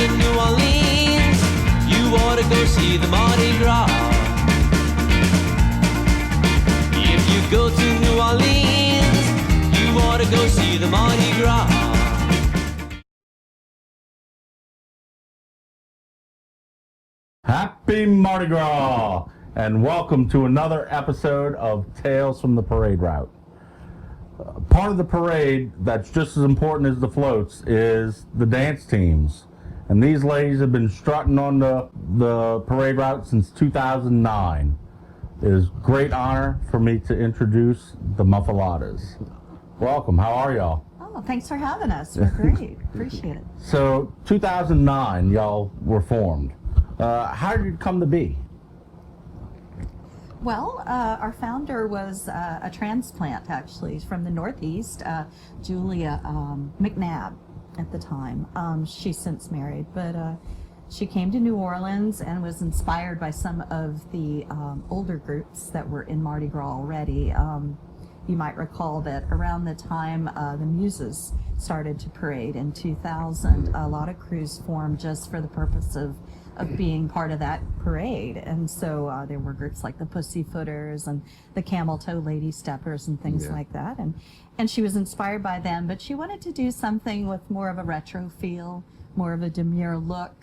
to New Orleans, you ought to go see the Mardi Gras. If you go to New Orleans, you ought to go see the Mardi Gras. Happy Mardi Gras, and welcome to another episode of Tales from the Parade Route. Part of the parade that's just as important as the floats is the dance teams. And these ladies have been strutting on the parade route since 2009. It is a great honor for me to introduce the Muffalottas. Welcome, how are y'all? Oh, thanks for having us. We're great. Appreciate it. So, 2009, y'all were formed. How did it come to be? Well, our founder was a transplant, actually, from the Northeast, Julia McNabb at the time. She's since married, but she came to New Orleans and was inspired by some of the older groups that were in Mardi Gras already. You might recall that around the time the Muses started to parade in 2000, a lot of crews formed just for the purpose of being part of that parade. And so there were groups like the Pussyfooters and the Camel Toe Lady Steppers and things like that. And she was inspired by them, but she wanted to do something with more of a retro feel, more of a demure look.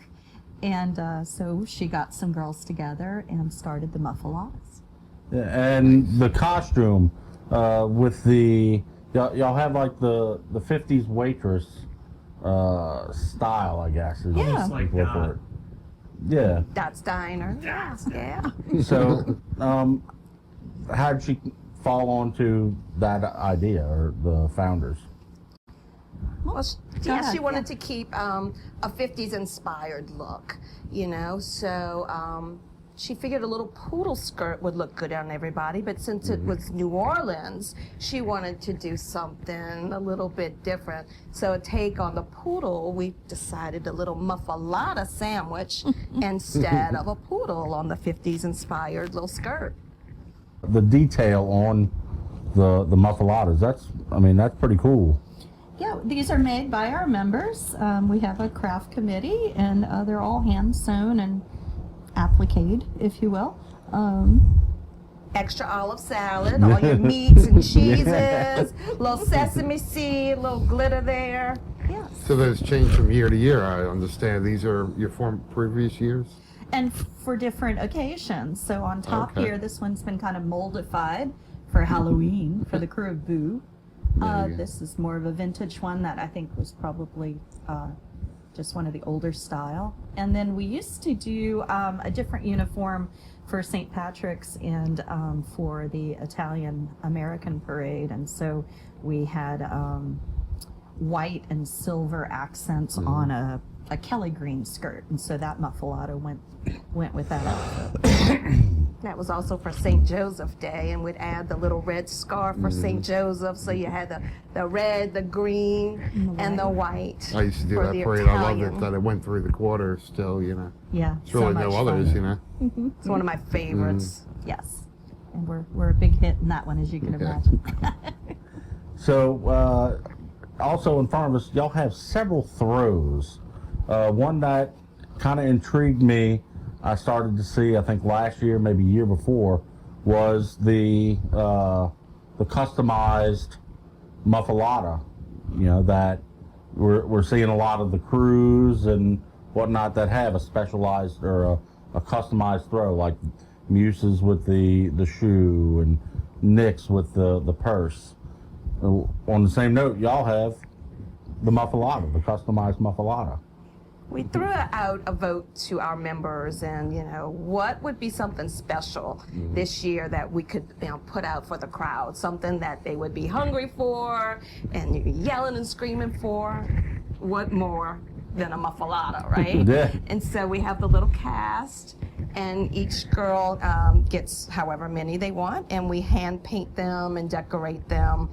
And so she got some girls together and started the Muffalottas. And the costume with the, y'all have like the 50s waitress style, I guess. Is Yeah. like that. Yeah. Dot's Diner. Yeah. So, how did she fall onto that idea, or the founders? Well, Yeah, she wanted to keep a 50s inspired look, you know, so she figured a little poodle skirt would look good on everybody, but since it was New Orleans, she wanted to do something a little bit different. So a take on the poodle, we decided a little Muffalotta sandwich instead of a poodle on the 50s inspired little skirt. The detail on the Muffalottas, that's pretty cool. Yeah, these are made by our members. We have a craft committee, and they're all hand sewn and appliqued, if you will. Extra olive salad, all your meats and cheeses, little sesame seed, little glitter there. Yeah. So those change from year to year, I understand. These are your from previous years? And for different occasions. So on top Okay. here, this one's been kind of moldified for Halloween for the crew of Boo. This is more of a vintage one that I think was probably just one of the older style. And then we used to do a different uniform for St. Patrick's and for the Italian American parade. And so we had white and silver accents on a Kelly green skirt. And so that Muffalotta went with that outfit. That was also for St. Joseph Day, and we'd add the little red scarf for St. Joseph, so you had the red, the green, and the white. I used to do for that the parade. I loved Italian. it that it went through the quarter still, you know. Yeah. It's really no others, you know. It's one of my favorites. Yes. And we're a big hit in that one, as you can Okay. imagine. So, also in front of us, y'all have several throws. One that kind of intrigued me, I started to see, I think last year, maybe year before, was the customized Muffalotta. You know, that we're seeing a lot of the crews and whatnot that have a specialized or a customized throw, like Muses with the shoe and Nick's with the purse. On the same note, y'all have the Muffalotta, the customized Muffalotta. We threw out a vote to our members, and what would be something special this year that we could put out for the crowd, something that they would be hungry for and yelling and screaming for. What more than a Muffalotta, right? Yeah. And so we have the little cast, and each girl gets however many they want, and we hand paint them and decorate them.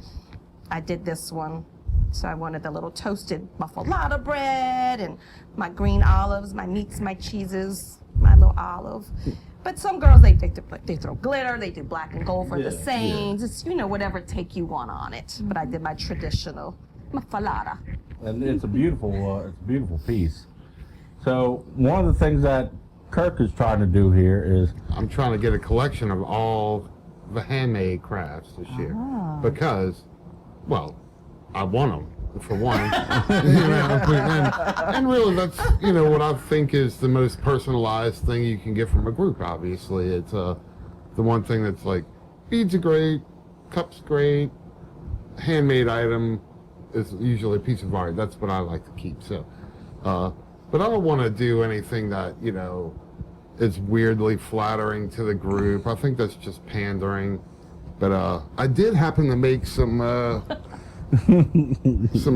I did this one. So I wanted the little toasted Muffalotta bread and my green olives, my meats, my cheeses, my little olive. But some girls, they throw glitter, they do black and gold for the saints. It's, whatever take you want on it. But I did my traditional Muffalotta. And it's a beautiful piece. So one of the things that Kirk is trying to do here is I'm trying to get a collection of all the handmade crafts this year because, well, I want them for one, and really that's what I think is the most personalized thing you can get from a group. Obviously, it's the one thing that's like beads are great, cups great, handmade item is usually a piece of art. That's what I like to keep. So, but I don't want to do anything that is weirdly flattering to the group. I think that's just pandering. But I did happen to make some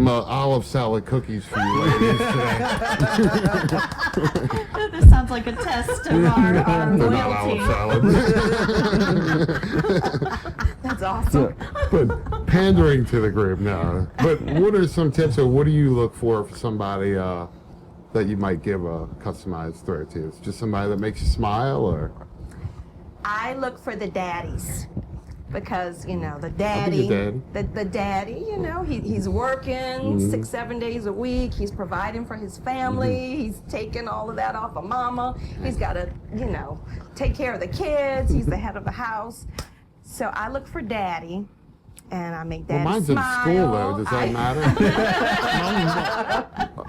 olive salad cookies for you ladies today. This sounds like a test of our They're not olive loyalty. salad. That's awesome. But pandering to the group, no. But what are some tips, or what do you look for somebody that you might give a customized throw to? It's just somebody that makes you smile, or? I look for the daddies. Because the I'll be daddy, your the daddy, he's working 6-7 days a week. He's providing for his family. He's taking all of that off of mama. He's got to, take care of the kids. He's the head of the house. So I look for daddy, and I make daddy mine's smile. in school though. Does that matter?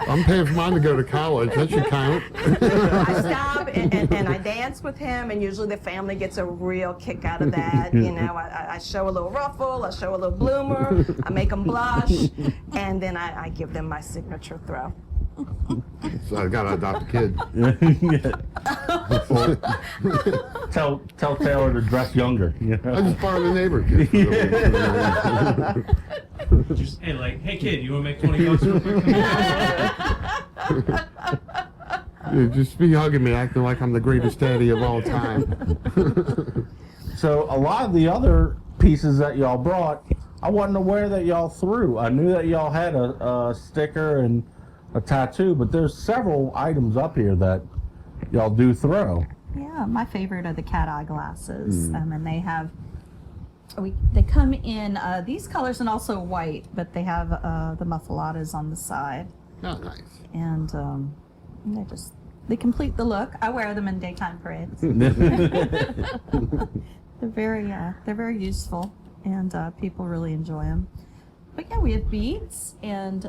I'm paying for mine to go to college. That should count. I stop and I dance with him, and usually the family gets a real kick out of that. I show a little ruffle, I show a little bloomer, I make them blush, and then I give them my signature throw. So I gotta adopt a kid. tell Taylor to dress younger. I just borrowed a neighbor kid. Just, hey kid, you want to make $20 real quick? Yeah, just be hugging me, acting like I'm the greatest daddy of all time. So a lot of the other pieces that y'all brought, I wasn't aware that y'all threw. I knew that y'all had a sticker and a tattoo, but there's several items up here that y'all do throw. Yeah, my favorite are the cat eye glasses, and they have. They come in these colors and also white, but they have the Muffalottas on the side, Oh, nice. and they complete the look. I wear them in daytime parades. They're very useful, and people really enjoy them. But yeah, we have beads and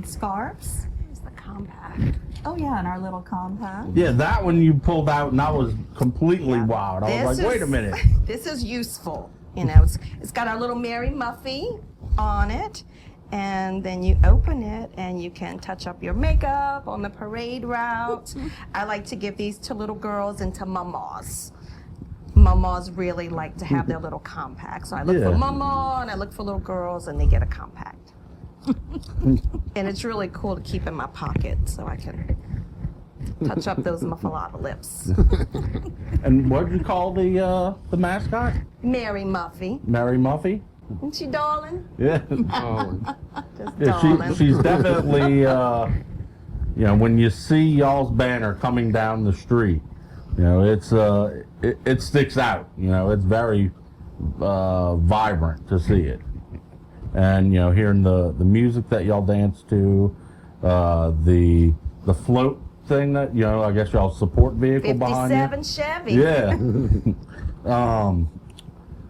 scarves. Here's the compact. Oh yeah, and our little compact. Yeah, that one you pulled out, and I was completely wild. I was like, wait a minute. This is useful. It's got our little Mary Muffy on it, and then you open it and you can touch up your makeup on the parade route. I like to give these to little girls and to mamas. Mamas really like to have their little compact. So I look for mama and I look for little girls, and they get a compact. And it's really cool to keep in my pocket so I can touch up those Muffalotta lips. And what did you call the mascot? Mary Muffy. Mary Muffy? Isn't she darling? Yeah. Oh, Just Yeah, darling. she's definitely, when you see y'all's banner coming down the street, it's it sticks out. It's very vibrant to see it, and hearing the music that y'all dance to, the float thing that I guess y'all support vehicle behind you. 57 Chevy. Yeah.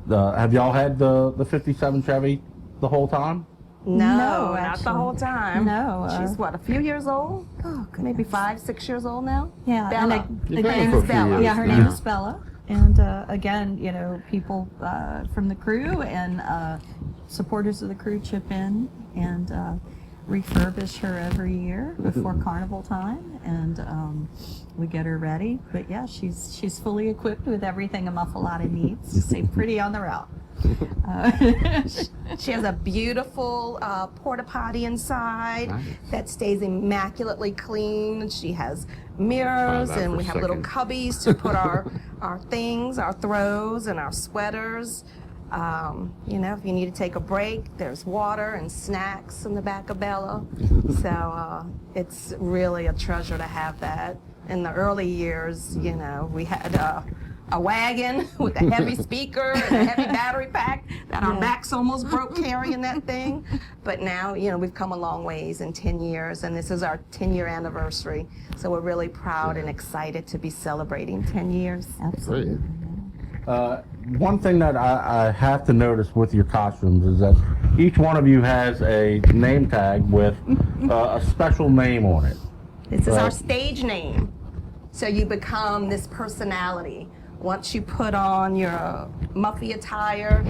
Have y'all had the 57 Chevy the whole time? No, No, not the actually. whole time. No, She's a few years old? Oh, Maybe 5-6 years old now? Yeah, Bella. and You've the had her name for a is few Bella. years Yeah, her now. name is Bella. And again, people from the crew and supporters of the crew chip in and refurbish her every year before carnival time, and we get her ready. But yeah, she's fully equipped with everything a Muffalotta needs to stay pretty on the route. She has a beautiful porta potty inside Nice. that stays immaculately clean. She has mirrors, Find that and for we a have little second. cubbies to put our things, our throws, and our sweaters. If you need to take a break, there's water and snacks in the back of Bella. So it's really a treasure to have that. In the early years, we had a wagon with a heavy speaker and a heavy battery pack that our backs almost broke carrying that thing. But now, we've come a long ways in 10 years, and this is our 10-year anniversary. So we're really proud and excited to be celebrating 10 years. Absolutely. One thing that I have to notice with your costumes is that each one of you has a name tag with a special name on it. This is our stage name. So you become this personality. Once you put on your Muffy attire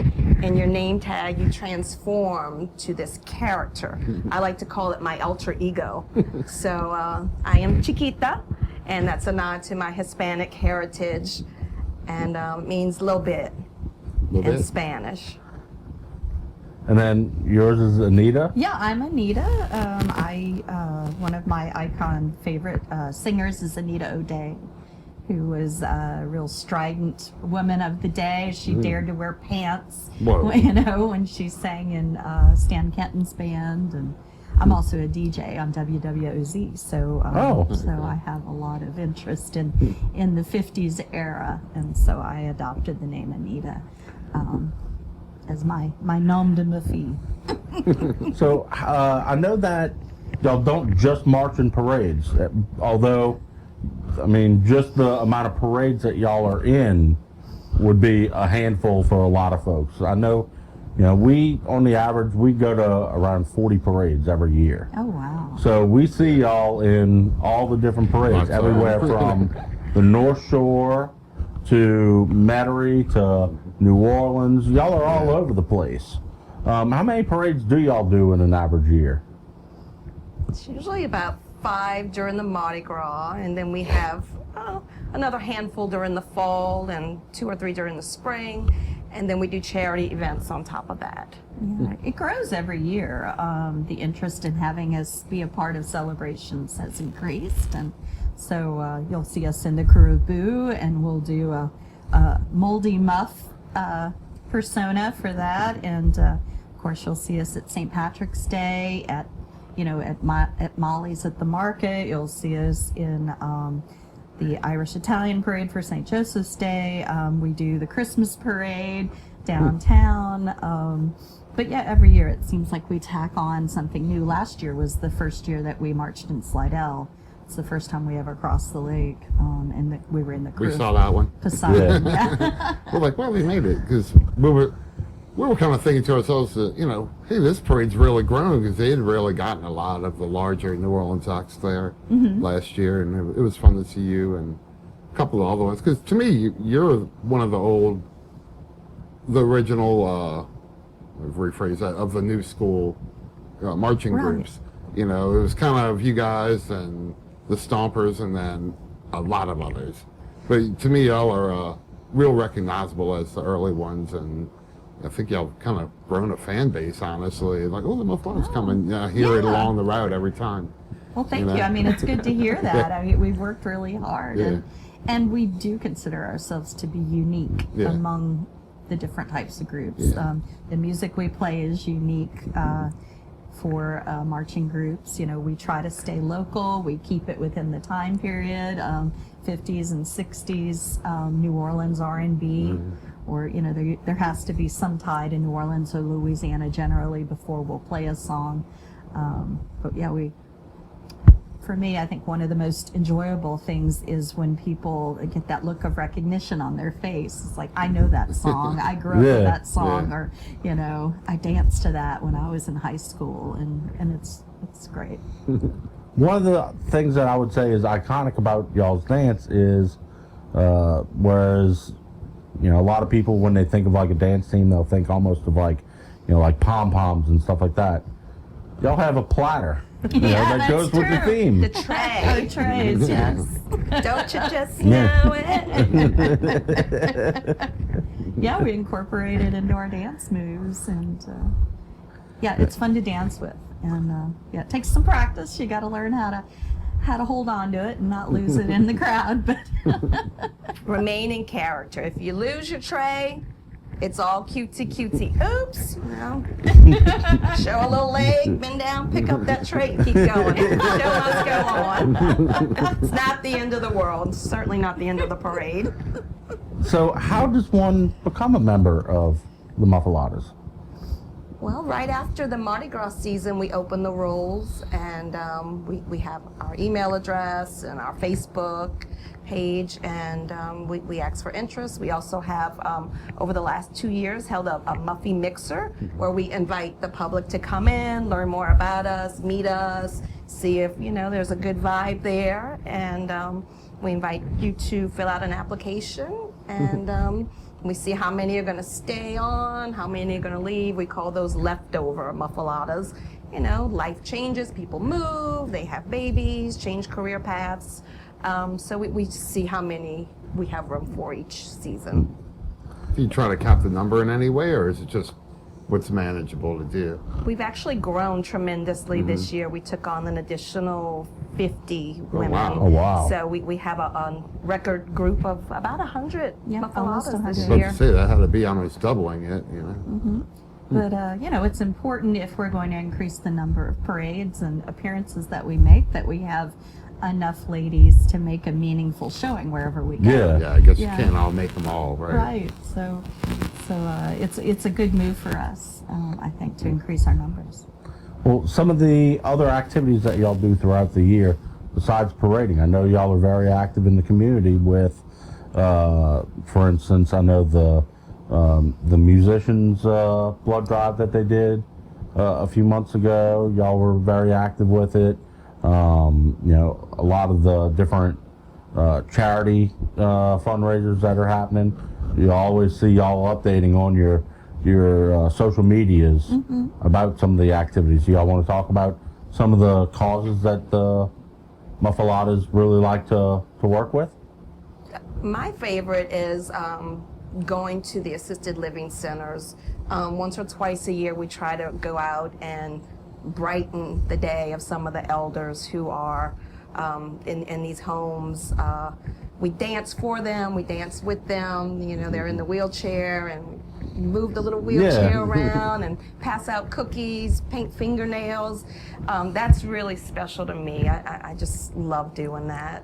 and your name tag, you transform to this character. I like to call it my alter ego. So I am Chiquita, and that's a nod to my Hispanic heritage, and means little bit in Spanish. And then yours is Anita? Yeah, I'm Anita. One of my icon favorite singers is Anita O'Day, who was a real strident woman of the day. She dared to wear pants, when she sang in Stan Kenton's band. And I'm also a DJ on WWOZ, so I have a lot of interest in the 50s era, and so I adopted the name Anita as my nom de ma fille. So I know that y'all don't just march in parades, although, I mean, just the amount of parades that y'all are in would be a handful for a lot of folks. I know, we, on the average, we go to around 40 parades every year. Oh, wow. So we see y'all in all the different parades, everywhere from the North Shore to Metairie to New Orleans. Y'all are all over the place. How many parades do y'all do in an average year? It's usually about 5 during the Mardi Gras, and then we have another handful during the fall and 2 or 3 during the spring, and then we do charity events on top of that. Yeah, it grows every year. The interest in having us be a part of celebrations has increased, and so you'll see us in the Crew of Boo, and we'll do a moldy muff persona for that, and of course you'll see us at St. Patrick's Day, at Molly's at the market. You'll see us in the Irish Italian parade for St. Joseph's Day. We do the Christmas parade downtown. But yeah, every year it seems like we tack on something new. Last year was the first year that we marched in Slidell. It's the first time we ever crossed the lake, and we were in the Crew. We saw that one. Poseidon. Yeah. We're like, well, we made it, because we were kind of thinking to ourselves that, hey, this parade's really grown, because they had really gotten a lot of the larger New Orleans acts there last year, and it was fun to see you and a couple of other ones. Because to me, you're one of the original, rephrase that, of the new school marching groups. It was kind of you guys and the Stompers, and then a lot of others. But to me, y'all are real recognizable as the early ones, and I think y'all kind of grown a fan base, honestly. Like, oh, the Muffalotta's coming. Hear it along the route every time. Well, thank you. I mean, it's good to hear that. I mean, we've worked really hard, and we do consider ourselves to be unique among the different types of groups. The music we play is unique for marching groups. We try to stay local. We keep it within the time period, 50s and 60s, New Orleans R&B, or there has to be some tie to New Orleans or Louisiana generally before we'll play a song. But yeah, for me, I think one of the most enjoyable things is when people get that look of recognition on their face. It's like, I know that song. I grew up with that song, or I danced to that when I was in high school, and it's great. One of the things that I would say is iconic about y'all's dance is, whereas a lot of people, when they think of like a dance team, they'll think almost of like like pom poms and stuff like that. Y'all have a platter. That goes with the theme. The tray. Oh, trays, yes. Don't you just know it? Yeah, we incorporate it into our dance moves, and it's fun to dance with. And it takes some practice. You got to learn how to hold on to it and not lose it in the crowd. But remain in character. If you lose your tray, it's all cutesy. Oops, show a little leg, bend down, pick up that tray, keep going. Show must go on. It's not the end of the world. Certainly not the end of the parade. So how does one become a member of the Muffalottas? Well, right after the Mardi Gras season, we open the rolls, and we have our email address and our Facebook page, and we ask for interest. We also have, over the last 2 years, held a Muffy Mixer, where we invite the public to come in, learn more about us, meet us, see if, there's a good vibe there, and we invite you to fill out an application, and we see how many are going to stay on, how many are going to leave. We call those leftover Muffalottas. Life changes, people move, they have babies, change career paths. So we see how many we have room for each season. Do you try to cap the number in any way, or is it just what's manageable to do? We've actually grown tremendously this year. We took on an additional 50 women. Wow. Oh, wow. So we have a record group of about 100 Yeah, almost Muffalottas 100. this I was about year. to say that had to be almost doubling it, But, it's important if we're going to increase the number of parades and appearances that we make, that we have enough ladies to make a meaningful showing wherever we go. Yeah. Yeah, I guess Yeah. you can't all make them all, right? Right. So it's a good move for us, I think, to increase our numbers. Well, some of the other activities that y'all do throughout the year, besides parading, I know y'all are very active in the community with, for instance, I know the musicians' blood drive that they did a few months ago. Y'all were very active with it. A lot of the different charity fundraisers that are happening. You always see y'all updating on your social medias about some of the activities. Y'all want to talk about some of the causes that the Muffalottas really like to work with? My favorite is going to the assisted living centers. Once or twice a year, we try to go out and brighten the day of some of the elders who are in these homes. We dance for them, we dance with them. They're in the wheelchair, and we move the little wheelchair around and pass out cookies, paint fingernails. That's really special to me. I just love doing that.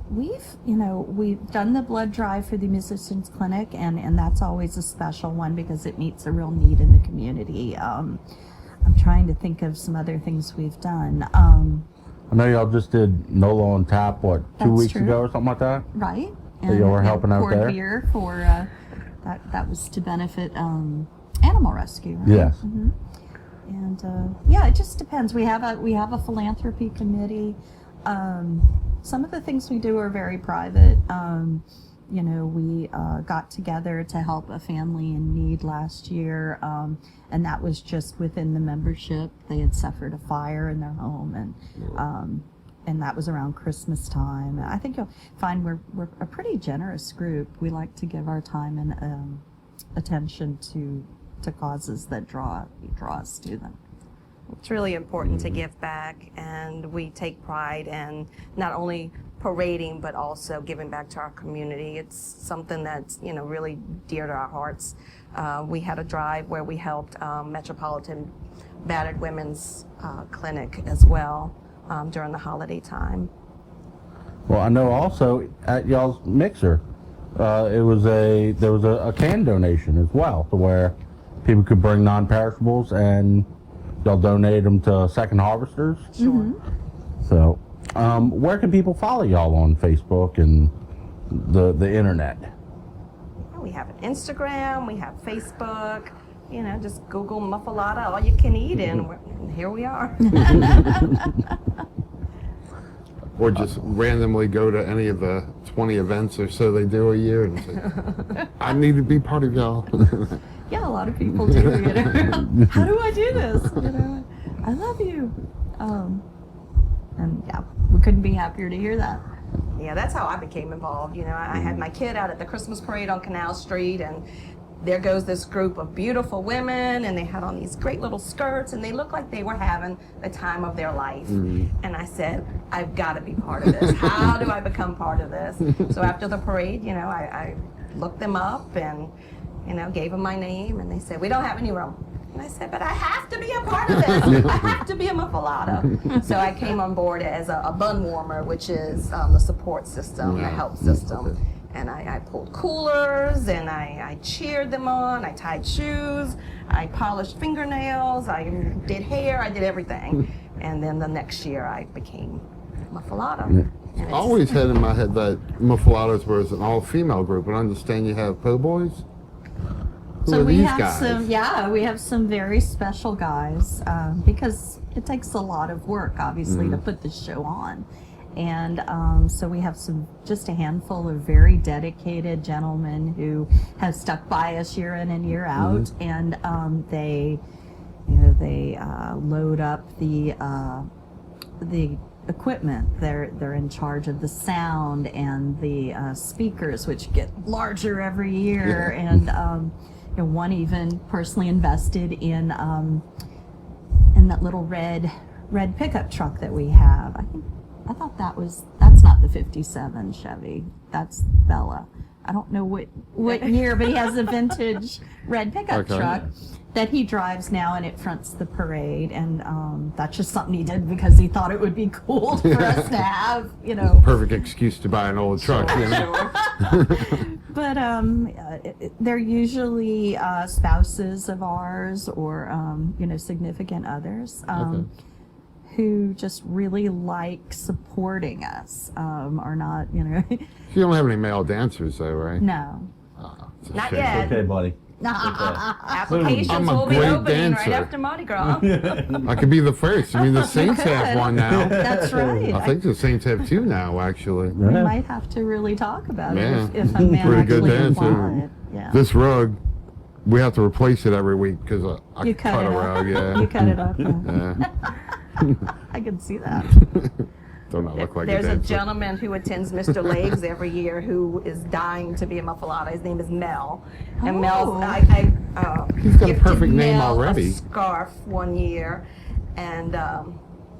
We've done the blood drive for the Musicians Clinic, and that's always a special one because it meets a real need in the community. I'm trying to think of some other things we've done. I know y'all just did NOLA on Tap, what, 2 That's weeks true. ago or something like that? Right. So y'all were helping out poured there? beer for that was to benefit animal rescue. Right? Yes. And it just depends. We have a philanthropy committee. Some of the things we do are very private. We got together to help a family in need last year, and that was just within the membership. They had suffered a fire in their home, and that was around Christmas time. I think you'll find we're a pretty generous group. We like to give our time and attention to causes that draw us to them. It's really important to give back, and we take pride in not only parading but also giving back to our community. It's something that's really dear to our hearts. We had a drive where we helped Metropolitan Battered Women's Clinic as well during the holiday time. Well, I know also at y'all's mixer, there was a can donation as well, to where people could bring non-perishables and y'all donate them to Second Harvesters. Sure. So, where can people follow y'all on Facebook and the internet? We have an Instagram, we have Facebook, just Google Muffalotta, all you can eat, and here we are. Or just randomly go to any of the 20 events or so they do a year and say, I need to be part of y'all. Yeah, a lot of people do. How do I do this? I love you. And yeah, we couldn't be happier to hear that. Yeah, that's how I became involved. I had my kid out at the Christmas parade on Canal Street, and there goes this group of beautiful women, and they had on these great little skirts, and they looked like they were having the time of their life. And I said, I've got to be part of this. How do I become part of this? So after the parade, I looked them up and gave them my name, and they said, we don't have any room. And I said, but I have to be a part of this. I have to be a Muffalotta. So I came on board as a bun warmer, which is the support system, the help system. And I pulled coolers, and I cheered them on. I tied shoes. I polished fingernails. I did hair. I did everything. And then the next year, I became Muffalotta. I always had in my head that Muffalottas was an all-female group, but I understand you have po' boys. Who So are we these have guys? we have some very special guys because it takes a lot of work, obviously, to put this show on. And so we have just a handful of very dedicated gentlemen who have stuck by us year in and year out, and they load up the equipment. They're in charge of the sound and the speakers, which get larger every year. And one even personally invested in that little red pickup truck that we have. I thought that's not the 57 Chevy. That's Bella. I don't know what year, but he has a vintage red pickup truck that he drives now, and it fronts the parade. And that's just something he did because he thought it would be cool for us to have, Perfect excuse to buy an old truck. But they're usually spouses of ours or significant others. Who just really like supporting us, are not, You don't have any male dancers, though, right? No. It's a Not shame. yet. Okay, buddy. Applications I'm a will be great opening right dancer. after Mardi Gras. I could be the first. I mean, the Saints have one now. That's right. I think the Saints have two now, actually. We might have to really talk about Yeah. it if a man Pretty good actually can dancer. fly it. Yeah. This rug, we have to replace it every week because I You cut cut it a up. rug. Yeah. You cut it up. Yeah. I can see that. Don't I look like There's a a dancer? gentleman who attends Mr. Legs every year who is dying to be a Muffalotta. His name is Mel. And Oh. Mel, I He's got a gifted perfect name Mel already. a scarf one year, and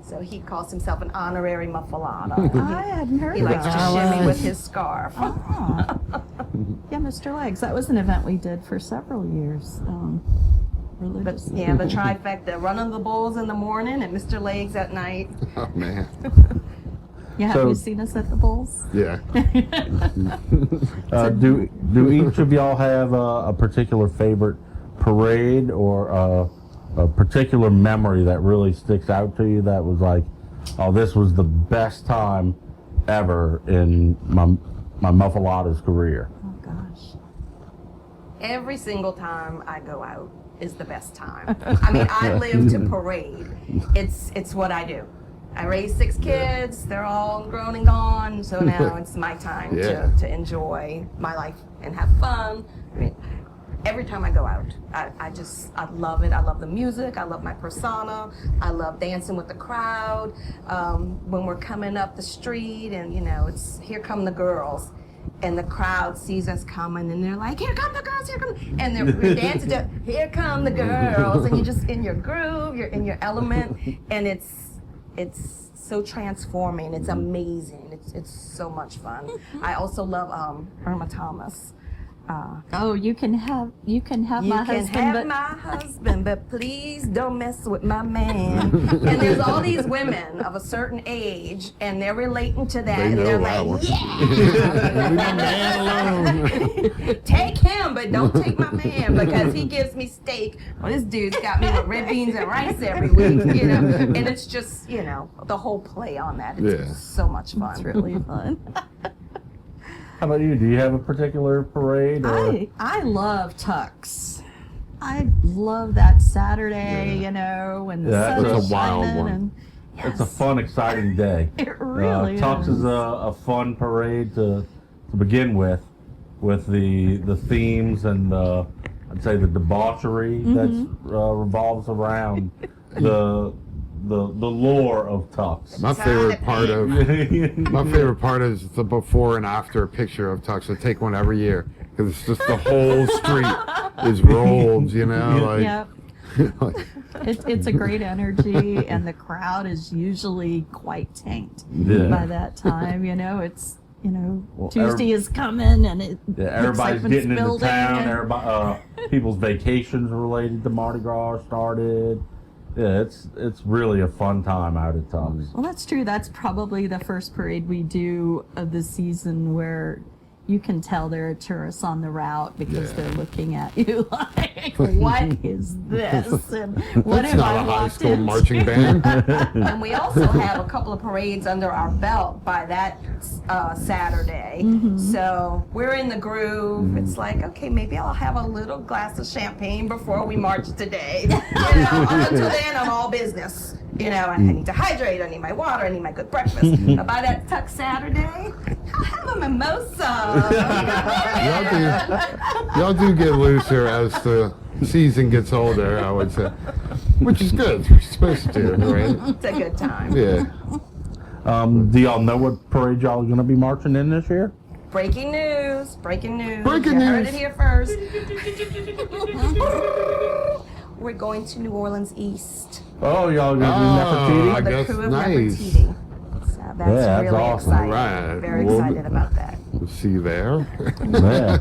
so he calls himself an honorary Muffalotta. I hadn't heard He of likes to that. shimmy with his scarf. Ah. Yeah, Mr. Legs. That was an event we did for several years. But Religiously. yeah, the trifecta: running the bulls in the morning and Mr. Legs at night. Oh, man. Yeah, have So- you seen us at the Bulls? Yeah. Do each of y'all have a particular favorite parade or a particular memory that really sticks out to you that was like, oh, this was the best time ever in my Muffalotta's career? Oh gosh. Every single time I go out is the best time. I mean, I live to parade. It's what I do. I raised 6 kids. They're all grown and gone. So now it's my time Yeah. to enjoy my life and have fun. I mean, every time I go out, I love it. I love the music. I love my persona. I love dancing with the crowd. When we're coming up the street and, it's here come the girls. And the crowd sees us coming, and they're like, "Here come the girls! Here come!" And we're dancing to "Here come the girls!" And you're just in your groove, you're in your element, and it's so transforming. It's amazing. It's so much fun. I also love Irma Thomas. Oh, you can have You my can husband, have but my husband, but please don't mess with my man. And there's all these women of a certain age, and they're relating to that, They and they're know that like, one. "Yeah, Leave my man alone. take him, but don't take my man because he gives me steak." Well, this dude's got me with red beans and rice every week, And it's just, the whole play on that. It's Yeah. so much fun. it's really fun. How about you? Do you have a particular parade? Or? I love Tux. I love that Saturday, when the Yeah, sun that's is a wild shining. one. And, It's a yes, fun, exciting day. It really Tux is is. a fun parade to begin with the themes and I'd say the debauchery that revolves around the lore of Tux. My favorite part is the before and after picture of Tux. I take one every year because it's just the whole street is rolled, like. Yep. It's a great energy, and the crowd is usually quite tanked Yeah. by that time. Tuesday is coming and Yeah, everybody's getting into building. town. And, Everybody, people's vacations related to Mardi Gras started. Yeah, it's really a fun time out at Tux. well, that's true. That's probably the first parade we do of the season where you can tell there are tourists on the route because they're looking at you like, what is this? And what That's have not I a high walked school into? marching band. And we also have a couple of parades under our belt by that Saturday. So we're in the groove. It's like, okay, maybe I'll have a little glass of champagne before we march today. Up until then, I'm all business. I need to hydrate. I need my water. I need my good breakfast. But by that Tuck Saturday, I'll have a mimosa. Y'all do get looser as the season gets older, I would say. Which is good. It's what you're supposed to do, right? It's a good time. Yeah. Do y'all know what parade y'all are going to be marching in this year? Breaking news. Breaking news. Breaking You heard news. it here first. We're going to New Orleans East. Oh, y'all going to Oh, I be Nefertiti? The guess crew of nice. Nefertiti. So that's that's really awesome. exciting. Right. Very Well, excited about that. We'll see you there. Yeah.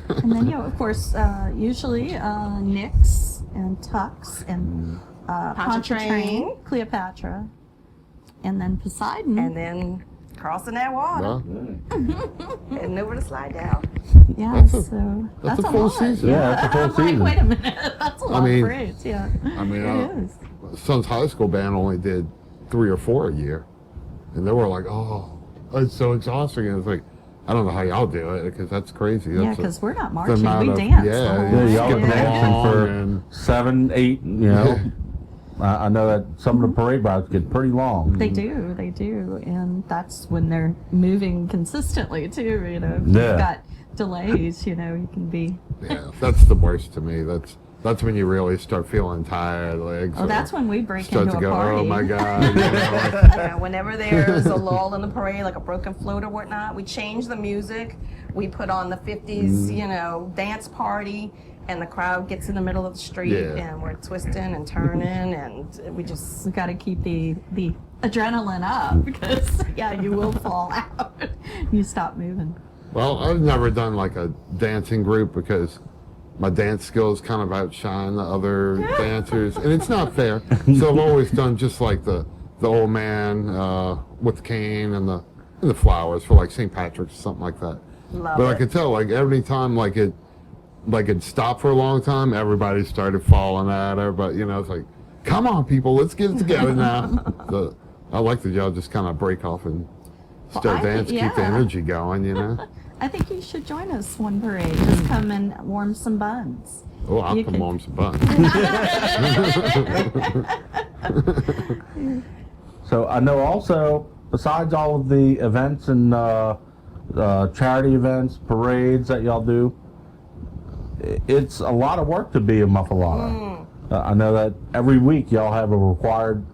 And then, of course, usually Nyx and Tux and Pontchartrain. Cleopatra, and then Poseidon. And then crossing that water Well, and over to slide down. yeah, That's a- so that's a a full lot. season. Yeah, that's a full I'm season. like, wait a minute, that's a lot mean- of parades. Yeah, I mean, it is. son's high school band only did 3 or 4 a year. And they were like, oh, it's so exhausting. And it's like, I don't know how y'all do it because that's crazy. Yeah, That's because we're not the marching, amount we of- dance. yeah, the whole Yeah, y'all are night. dancing Long for and- 7, 8, I know that some of the parade routes get pretty long. They do, and that's when they're moving consistently too. If Yeah. you've got delays, you can be. Yeah, that's the worst to me. That's when you really start feeling tired. Legs. Oh, that's when we break start into to a go, party. oh my God. Whenever there's a lull in the parade, like a broken float or whatnot, we change the music. We put on the 50s, dance party, and the crowd gets in the middle of the street, Yeah. and we're twisting and turning, and we just. We got to keep the adrenaline up because you will fall out. You stop moving. Well, I've never done like a dancing group because my dance skills kind of outshine the other dancers, and it's not fair. So I've always done just like the old man with the cane and the flowers for like St. Patrick's or something like that. Love But I it. could tell like every time it stopped for a long time, everybody started falling at her. But it's like, come on, people, let's get it together now. So I like that y'all just kind of break off and start I- dancing, keep the yeah. energy going. I think you should join us one parade. Just come and warm some buns. Oh, I'll You come could- on some buns. So I know also, besides all of the events and charity events, parades that y'all do, it's a lot of work to be a Muffalotta. I know that every week y'all have a required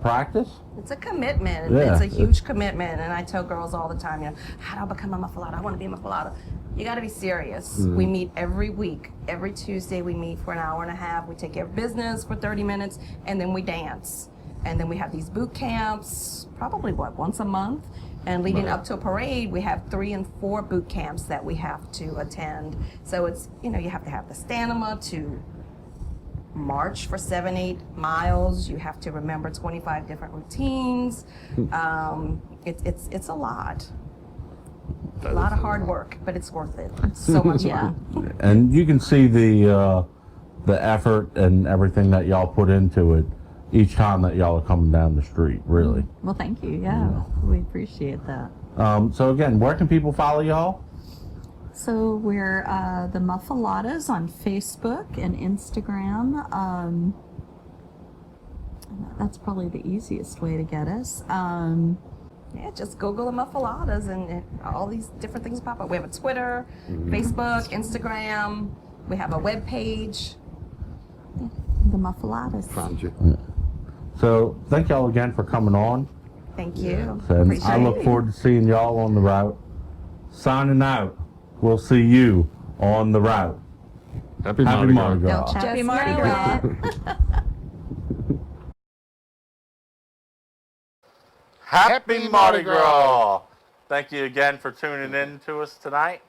practice. It's a commitment. Yeah. It's a huge commitment, and I tell girls all the time, how do I become a Muffalotta? I want to be a Muffalotta. You got to be serious. We meet every week. Every Tuesday we meet for an hour and a half. We take care of business for 30 minutes, and then we dance. And then we have these boot camps, probably once a month. And leading up to a parade, we have 3 and 4 boot camps that we have to attend. So it's, you have to have the stamina to march for 7-8 miles. You have to remember 25 different routines. It's a lot. A lot of hard work, but it's worth it. It's so much fun. And you can see the effort and everything that y'all put into it each time that y'all are coming down the street, really. Well, thank you. Yeah, we appreciate that. So again, where can people follow y'all? So we're the Muffalottas on Facebook and Instagram. That's probably the easiest way to get us. Yeah, just Google the Muffalottas and all these different things pop up. We have a Twitter, Facebook, Instagram. We have a web page. The Muffalottas. Found you. So thank y'all again for coming on. Thank you. And Appreciate I look it. forward to seeing y'all on the route. Signing out. We'll see you on the route. Happy Happy Mardi Mardi Gras. Gras. Happy Just Mardi know Gras. Happy Mardi Gras! thank you again for tuning in to us tonight.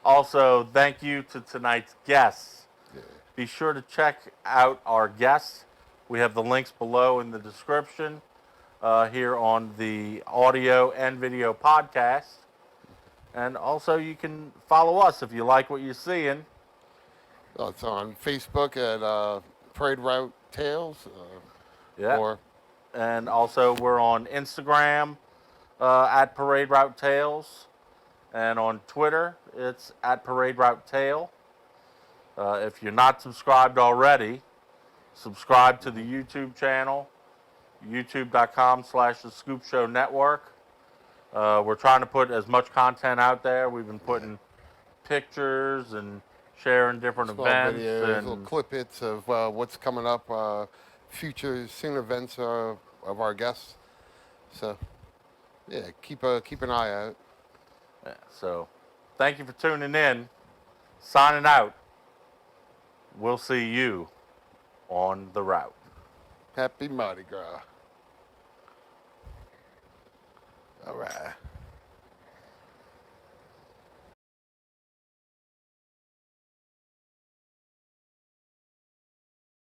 Also, thank you to tonight's guests. Yeah. Be sure to check out our guests. We have the links below in the description here on the audio and video podcast. And also, you can follow us if you like what you're seeing. It's on Facebook at Parade Route Tales. Yeah. Or And also, we're on Instagram at Parade Route Tales. And on Twitter, it's at Parade Route Tale. If you're not subscribed already, subscribe to the YouTube channel, youtube.com/The Scoop Show Network. We're trying to put as much content out there. We've been putting pictures and sharing different small events. videos, And little clip-its of what's coming up, future scene events of our guests. So, yeah, keep an eye out. yeah, so, thank you for tuning in. Signing out. We'll see you on the route. Happy Mardi Gras. All right.